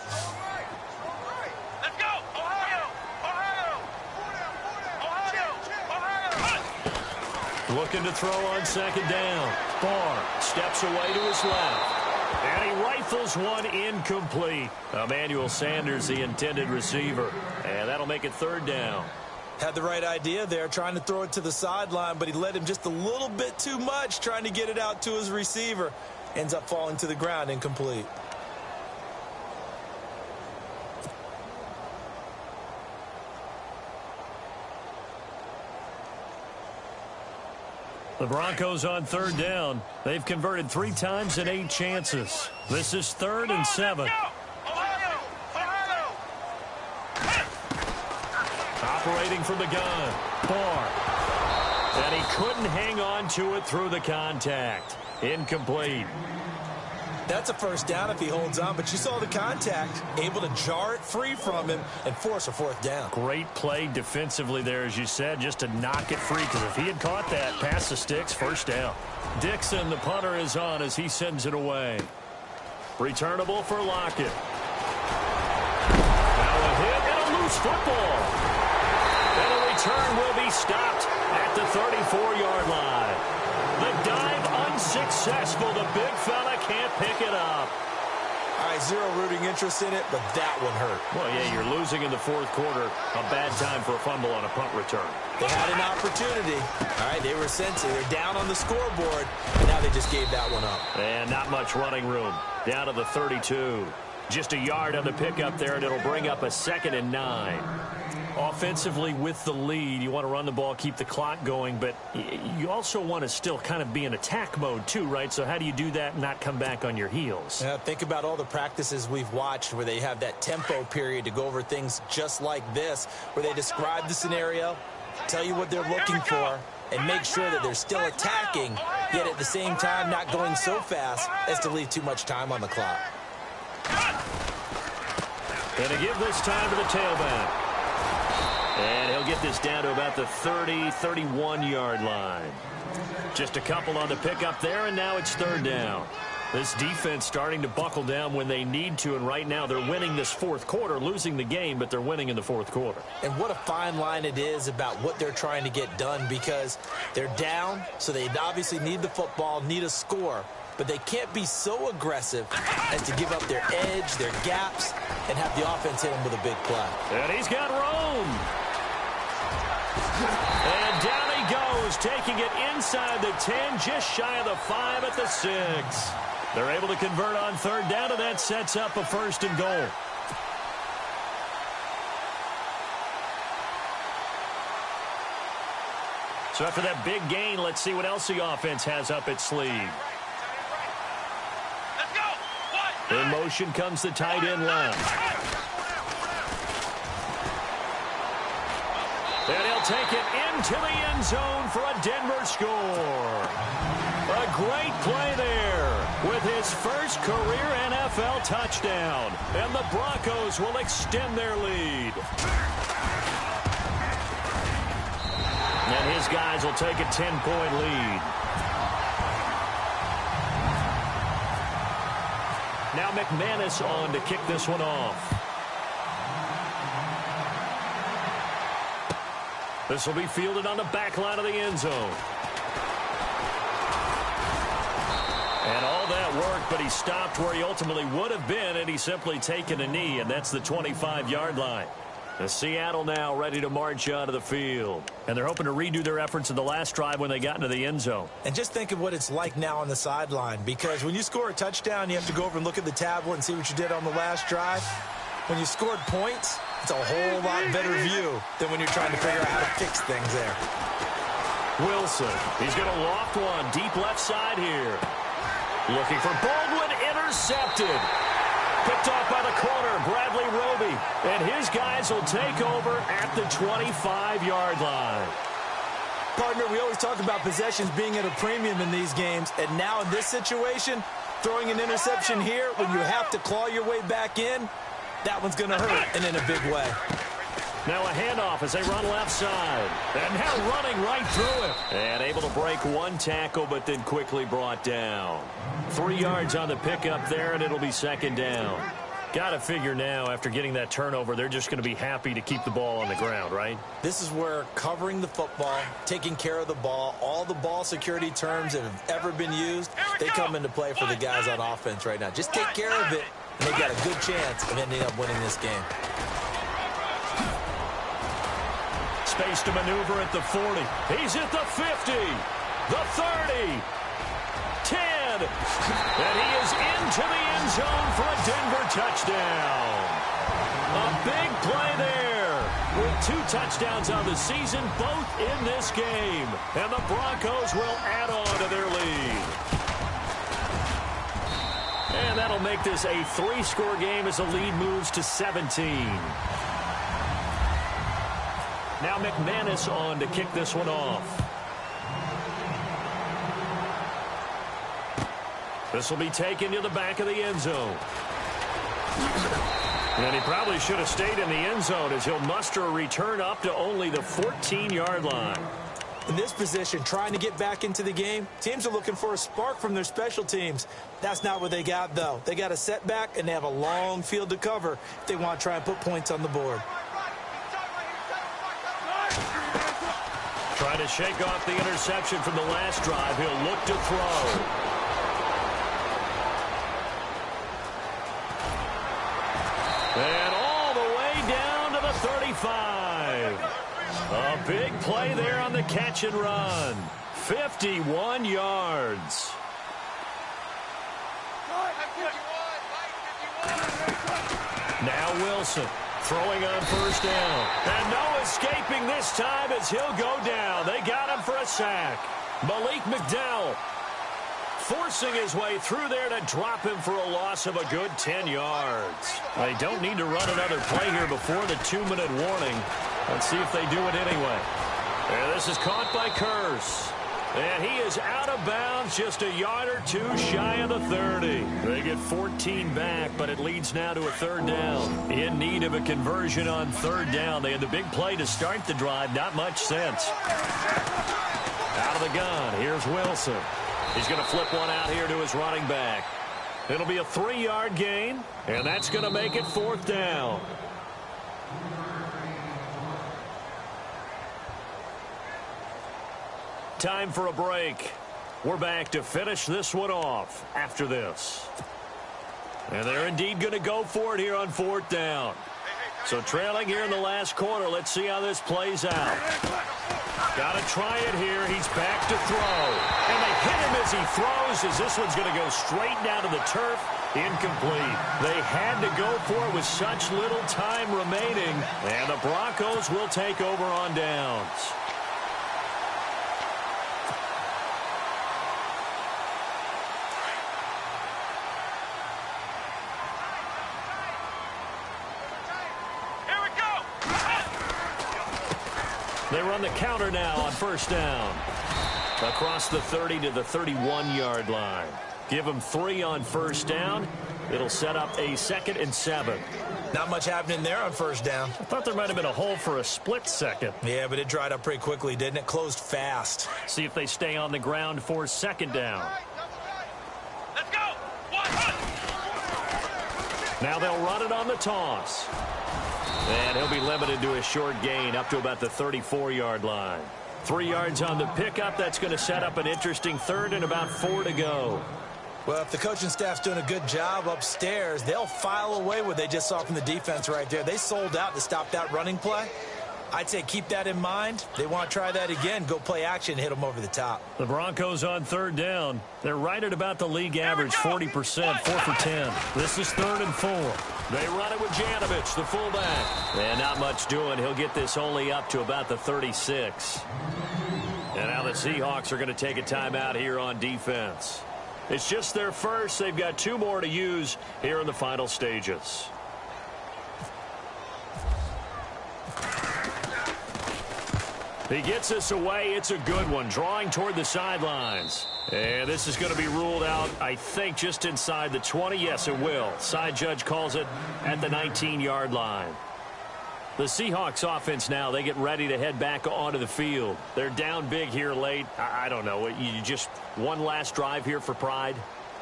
looking to throw on second down. Barr steps away to his left. And he rifles one incomplete. Emmanuel Sanders, the intended receiver. And that'll make it third down. Had the right idea there, trying to throw it to the sideline, but he led him just a little bit too much, trying to get it out to his receiver. Ends up falling to the ground, incomplete. The Broncos on third down. They've converted 3 times in 8 chances. This is 3rd and 7. Operating from the gun. Barr. And he couldn't hang on to it through the contact. Incomplete. That's a first down if he holds on, but you saw the contact, able to jar it free from him and force a 4th down. Great play defensively there, as you said, just to knock it free, because if he had caught that, past the sticks, first down. Dixon, the punter, is on as he sends it away. Returnable for Lockett. Now a hit and a loose football. And a return will be stopped at the 34-yard line. The dive unsuccessful. The big fella can't pick it up. All right, zero rooting interest in it, but that one hurt. Well, yeah, you're losing in the 4th quarter. A bad time for a fumble on a punt return. They had an opportunity. All right, they were sensitive. They're down on the scoreboard, and now they just gave that one up. And not much running room. Down to the 32. Just a yard on the pickup there, and it'll bring up a 2nd and 9. Offensively, with the lead, you want to run the ball, keep the clock going, but you also want to still kind of be in attack mode too, right? So how do you do that and not come back on your heels? Yeah, think about all the practices we've watched where they have that tempo period to go over things just like this, where they describe the scenario, tell you what they're looking for, and make sure that they're still attacking, yet at the same time not going so fast as to leave too much time on the clock. And to give this time to the tailback. And he'll get this down to about the 30-31-yard line. Just a couple on the pickup there, and now it's 3rd down. This defense starting to buckle down when they need to, and right now they're winning this 4th quarter, losing the game, but they're winning in the 4th quarter. And what a fine line it is about what they're trying to get done, because they're down, so they obviously need the football, need a score. But they can't be so aggressive as to give up their edge, their gaps, and have the offense hit them with a big play. And he's got room. And down he goes, taking it inside the 10, just shy of the 5 at the 6. They're able to convert on 3rd down, and that sets up a 1st and goal. So after that big gain, let's see what else the offense has up its sleeve. In motion comes the tight end left. And he'll take it into the end zone for a Denver score. A great play there with his first career NFL touchdown. And the Broncos will extend their lead. And his guys will take a 10-point lead. Now McManus on to kick this one off. This will be fielded on the back line of the end zone. And all that work, but he stopped where he ultimately would have been, and he's simply taken a knee, and that's the 25-yard line. The Seattle now ready to march onto the field. And they're hoping to redo their efforts in the last drive when they got into the end zone. And just think of what it's like now on the sideline, because when you score a touchdown, you have to go over and look at the tablet and see what you did on the last drive. When you scored points, it's a whole lot better view than when you're trying to figure out how to fix things there. Wilson, he's going to loft one deep left side here. Looking for Baldwin, intercepted. Picked off by the corner, Bradley Roby. And his guys will take over at the 25-yard line. Partner, we always talk about possessions being at a premium in these games. And now in this situation, throwing an interception here when you have to claw your way back in, that one's going to hurt, and in a big way. Now a handoff as they run left side. And now running right through it. And able to break one tackle, but then quickly brought down. 3 yards on the pickup there, and it'll be second down. Got to figure now, after getting that turnover, they're just going to be happy to keep the ball on the ground, right? This is where covering the football, taking care of the ball, all the ball security terms that have ever been used, they come into play for the guys on offense right now. Just take care of it, and they've got a good chance of ending up winning this game. Space to maneuver at the 40. He's at the 50, the 30, 10, and he is into the end zone for a Denver touchdown. A big play there with 2 touchdowns on the season, both in this game. And the Broncos will add on to their lead. And that'll make this a 3-score game as the lead moves to 17. Now McManus on to kick this one off. This will be taken to the back of the end zone. And he probably should have stayed in the end zone as he'll muster a return up to only the 14-yard line. In this position, trying to get back into the game, teams are looking for a spark from their special teams. That's not what they got, though. They got a setback, and they have a long field to cover if they want to try and put points on the board. Trying to shake off the interception from the last drive. He'll look to throw. And all the way down to the 35. A big play there on the catch and run. 51 yards. Now Wilson throwing on first down. And no escaping this time as he'll go down. They got him for a sack. Malik McDowell forcing his way through there to drop him for a loss of a good 10 yards. They don't need to run another play here before the 2-minute warning. Let's see if they do it anyway. And this is caught by Curse. And he is out of bounds, just a yard or 2 shy of the 30. They get 14 back, but it leads now to a 3rd down. In need of a conversion on 3rd down. They had the big play to start the drive. Not much sense. Out of the gun, here's Wilson. He's going to flip one out here to his running back. It'll be a 3-yard gain, and that's going to make it 4th down. Time for a break. We're back to finish this one off after this. And they're indeed going to go for it here on 4th down. So trailing here in the last quarter, let's see how this plays out. Got to try it here. He's back to throw. And they hit him as he throws, as this one's going to go straight down to the turf. Incomplete. They had to go for it with such little time remaining. And the Broncos will take over on downs. They run the counter now on first down. Across the 30 to the 31-yard line. Give them 3 on first down. It'll set up a 2nd and 7. Not much happening there on first down. I thought there might have been a hole for a split second. Yeah, but it dried up pretty quickly, didn't it? Closed fast. See if they stay on the ground for 2nd down. Let's go. Now they'll run it on the toss. And he'll be limited to a short gain up to about the 34-yard line. 3 yards on the pickup. That's going to set up an interesting 3rd and about 4 to go. Well, if the coaching staff's doing a good job upstairs, they'll file away what they just saw from the defense right there. They sold out to stop that running play. I'd say keep that in mind. They want to try that again. Go play action, hit them over the top. The Broncos on 3rd down. They're right at about the league average, 40%, 4 for 10. This is 3rd and 4. They run it with Janovich, the fullback. And not much doing. He'll get this only up to about the 36. And now the Seahawks are going to take a timeout here on defense. It's just their first. They've got 2 more to use here in the final stages. He gets this away. It's a good one. Drawing toward the sidelines. And this is going to be ruled out, I think, just inside the 20. Yes, it will. Side judge calls it at the 19-yard line. The Seahawks offense now, they get ready to head back onto the field. They're down big here late. I don't know. You just one last drive here for pride?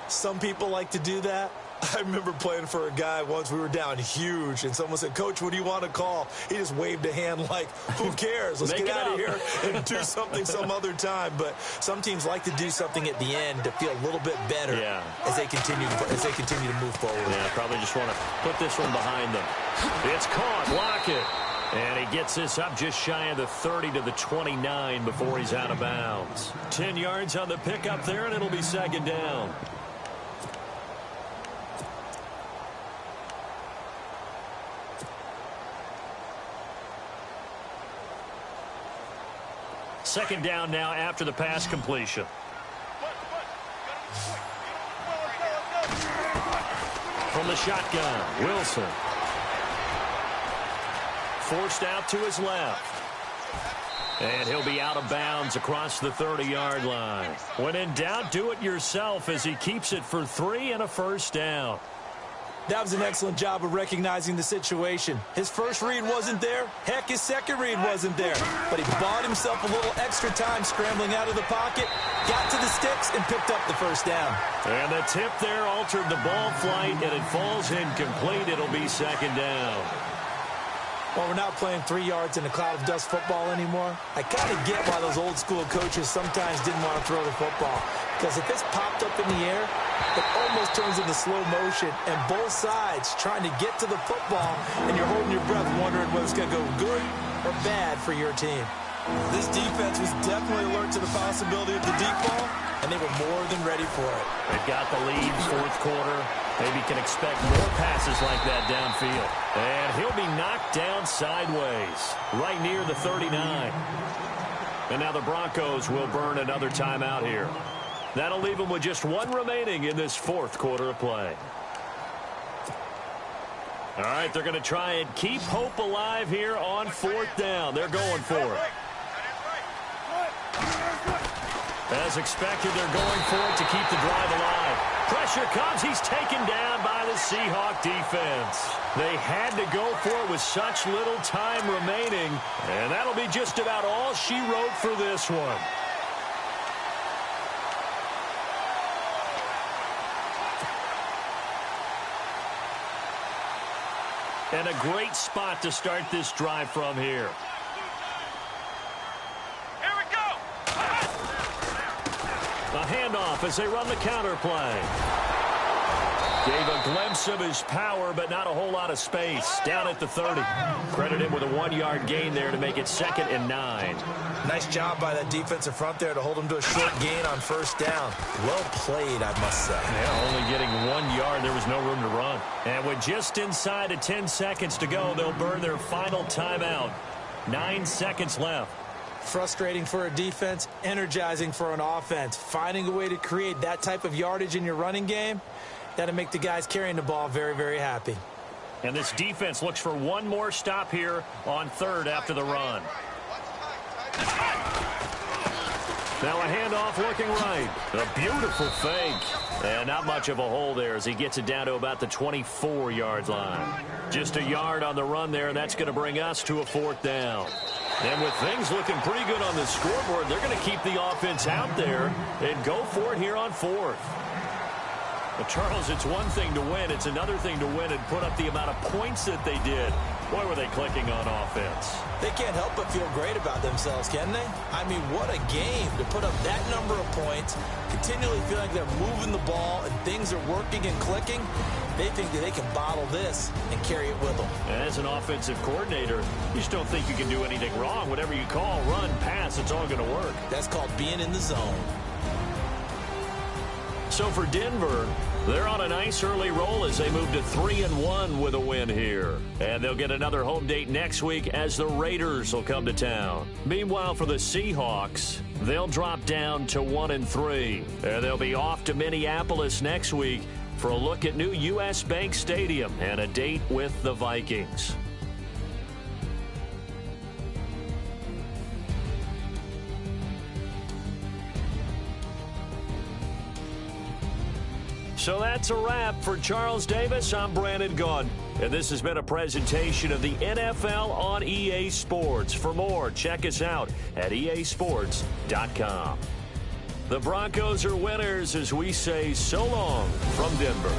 Some people like to do that. I remember playing for a guy once. We were down huge, and someone said, "Coach, what do you want to call?" He just waved a hand like, who cares? Let's get out of here and do something some other time. But some teams like to do something at the end to feel a little bit better as they continue to move forward. Yeah, probably just want to put this one behind them. It's caught. Lockett. And he gets this up just shy of the 30 to the 29 before he's out of bounds. 10 yards on the pickup there, and it'll be second down. Second down now after the pass completion. From the shotgun, Wilson. Forced out to his left. And he'll be out of bounds across the 30-yard line. When in doubt, do it yourself as he keeps it for 3 and a first down. That was an excellent job of recognizing the situation. His first read wasn't there. Heck, his second read wasn't there. But he bought himself a little extra time scrambling out of the pocket, got to the sticks, and picked up the first down. And the tip there altered the ball flight, and it falls incomplete. It'll be second down. Well, we're not playing 3 yards in a cloud of dust football anymore. I kind of get why those old school coaches sometimes didn't want to throw the football. Because if it's popped up in the air, it almost turns into slow motion. And both sides trying to get to the football, and you're holding your breath wondering whether it's going to go good or bad for your team. This defense was definitely alert to the possibility of the deep ball, and they were more than ready for it. They've got the lead, fourth quarter. Maybe can expect more passes like that downfield. And he'll be knocked down sideways, right near the 39. And now the Broncos will burn another timeout here. That'll leave them with just one remaining in this fourth quarter of play. All right, they're going to try and keep hope alive here on fourth down. They're going for it. As expected, they're going for it to keep the drive alive. Pressure comes. He's taken down by the Seahawk defense. They had to go for it with such little time remaining, and that'll be just about all she wrote for this one. And a great spot to start this drive from here. Here we go. A handoff as they run the counter play. Gave a glimpse of his power, but not a whole lot of space. Down at the 30. Credit him with a 1-yard gain there to make it 2nd and 9. Nice job by that defensive front there to hold him to a short gain on first down. Well played, I must say. Yeah, only getting 1 yard. There was no room to run. And with just inside of 10 seconds to go, they'll burn their final timeout. 9 seconds left. Frustrating for a defense, energizing for an offense. Finding a way to create that type of yardage in your running game, that'll make the guys carrying the ball very, very happy. And this defense looks for one more stop here on third after the run. Now a handoff looking right. A beautiful fake. And not much of a hole there as he gets it down to about the 24-yard line. Just a yard on the run there, and that's going to bring us to a fourth down. And with things looking pretty good on the scoreboard, they're going to keep the offense out there and go for it here on fourth. But Charles, it's one thing to win. It's another thing to win and put up the amount of points that they did. Boy, were they clicking on offense. They can't help but feel great about themselves, can they? I mean, what a game to put up that number of points, continually feel like they're moving the ball and things are working and clicking. They think that they can bottle this and carry it with them. As an offensive coordinator, you just don't think you can do anything wrong. Whatever you call, run, pass, it's all going to work. That's called being in the zone. So for Denver, they're on a nice early roll as they move to 3-1 with a win here. And they'll get another home date next week as the Raiders will come to town. Meanwhile, for the Seahawks, they'll drop down to 1-3. And they'll be off to Minneapolis next week for a look at new U.S. Bank Stadium and a date with the Vikings. So that's a wrap. For Charles Davis, I'm Brandon Gunn. And this has been a presentation of the NFL on EA Sports. For more, check us out at easports.com. The Broncos are winners as we say so long from Denver.